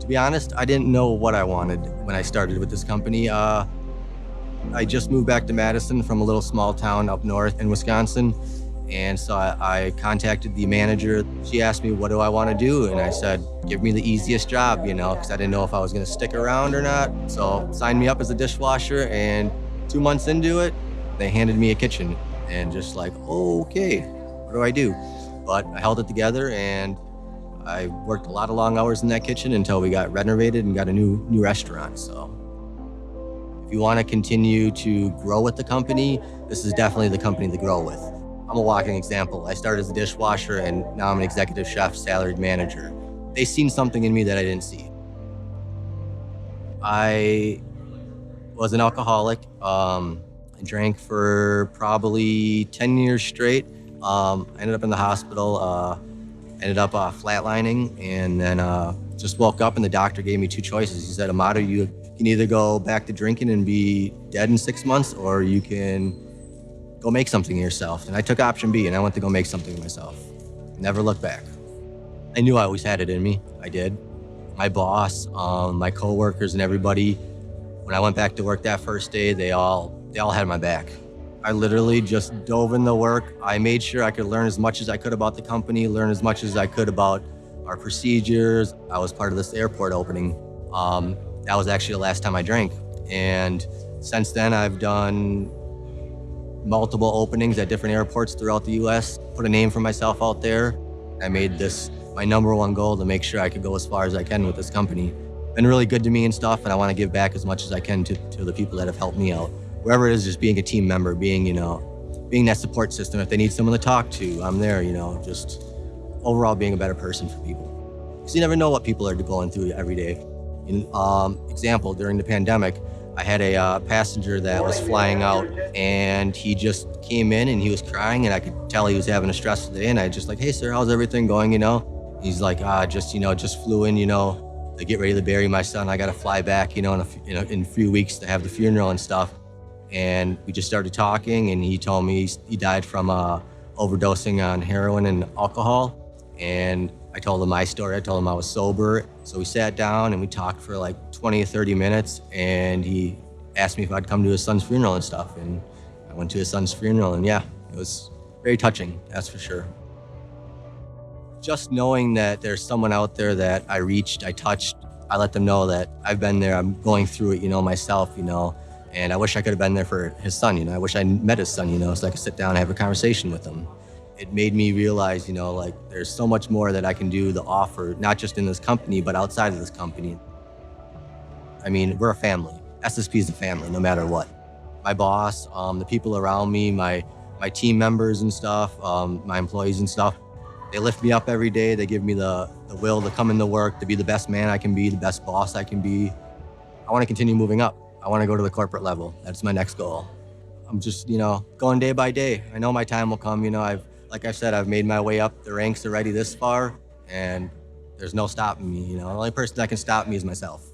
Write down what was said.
To be honest, I didn't know what I wanted when I started with this company. I just moved back to Madison from a little small town up north in Wisconsin. And so I contacted the manager. She asked me, what do I want to do? And I said, give me the easiest job, because I didn't know if I was going to stick around or not. So signed me up as a dishwasher, and 2 months into it, they handed me a kitchen and just like, okay, what do I do? But I held it together, and I worked a lot of long hours in that kitchen until we got renovated and got a new restaurant. So if you want to continue to grow with the company, this is definitely the company to grow with. I'm a walking example. I started as a dishwasher, and now I'm an executive chef, salaried manager. They seen something in me that I didn't see. I was an alcoholic. I drank for probably 10 years straight. I ended up in the hospital, ended up flatlining, and then just woke up, and the doctor gave me two choices. He said, Amado, you can either go back to drinking and be dead in 6 months, or you can go make something of yourself. And I took option B, and I went to go make something of myself. Never looked back. I knew I always had it in me. I did. My boss, my coworkers, and everybody, when I went back to work that first day, they all had my back. I literally just dove in the work. I made sure I could learn as much as I could about the company, learn as much as I could about our procedures. I was part of this airport opening. That was actually the last time I drank. And since then, I've done multiple openings at different airports throughout the US, put a name for myself out there. I made this my number one goal to make sure I could go as far as I can with this company. Been really good to me and stuff, and I want to give back as much as I can to the people that have helped me out. Wherever it is, just being a team member, being that support system. If they need someone to talk to, I'm there, just overall being a better person for people. Because you never know what people are going through every day. Example, during the pandemic, I had a passenger that was flying out, and he just came in and he was crying, and I could tell he was having a stressful day. And I just like, hey sir, how's everything going? He's like, just flew in, to get ready to bury my son. I got to fly back, in a few weeks to have the funeral and stuff. And we just started talking, and he told me he died from overdosing on heroin and alcohol. And I told him my story. I told him I was sober. So we sat down and we talked for like 20 or 30 minutes, and he asked me if I'd come to his son's funeral and stuff. And I went to his son's funeral, and yeah, it was very touching, that's for sure. Just knowing that there's someone out there that I reached, I touched, I let them know that I've been there, I'm going through it, myself, and I wish I could have been there for his son, I wish I met his son, so I could sit down and have a conversation with him. It made me realize, there's so much more that I can do to offer, not just in this company, but outside of this company. I mean, we're a family. SSP is a family, no matter what. My boss, the people around me, my team members and stuff, my employees and stuff, they lift me up every day. They give me the will to come into work, to be the best man I can be, the best boss I can be. I want to continue moving up. I want to go to the corporate level. That's my next goal. I'm just, going day by day. I know my time will come. Like I said, I've made my way up the ranks already this far, and there's no stopping me. The only person that can stop me is myself.